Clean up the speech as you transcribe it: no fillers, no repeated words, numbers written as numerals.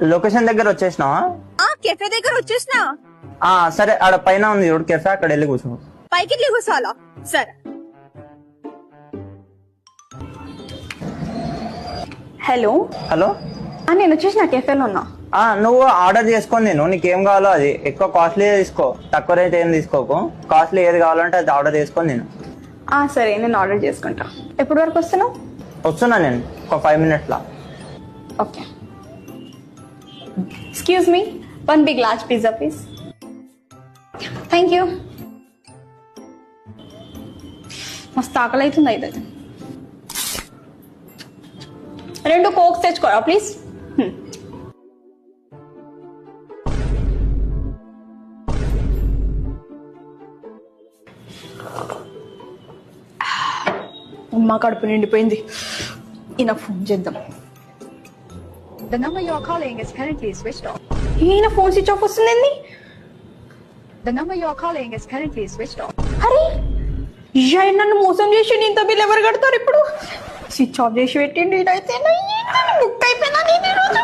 Location దగ్గర వచ్చేసినావా? Cafe దగ్గర వచ్చేసిన. సరే, ఆడ పైన ఉంది చూడు కెఫే, అక్కడ వెళ్ళి కూర్చో. పైకి వెళ్ళి కూర్చోవాలా? సరే. హలో హలో, నేను వచ్చేసిన కెఫేలో ఉన్నా. నువ్వు ఆర్డర్ చేసుకొని నేను నీకేం కావాలో అది ఎక్కువ కాస్ట్లీ తీసుకో, తక్కువ రేట్ ఏం తీసుకోకు. కాస్ట్లీ ఏది కావాలంటే అది ఆర్డర్ చేసుకొని నేను. సరే, నేను ఆర్డర్ చేసుకుంటా. ఎప్పటి వరకు వస్తున్నావు? వస్తున్నా నేను ఒక 5 minutes law. Okay. Excuse me, 1 big large pizza please. Thank you. మస్తు ఆకలి అవుతుంది. అయితే 2 కోక్స్ తెచ్చుకోరా ప్లీజ్. అమ్మ కడుపు నిండిపోయింది. ఈయన ఫోన్ చేద్దాం. The number you are calling is currently switched off. ఈయన ఫోన్ స్విచ్ ఆఫ్ వస్తుంది. The number you are calling is currently switched off. అరే నన్ను మోసం చేసి ఇంత బిల్ ఎవరు కడతారు ఇప్పుడు? స్విచ్ ఆఫ్ చేసి పెట్టిండి. ఇదైతే బుక్ అయిపోయినా నేను ఈరోజు.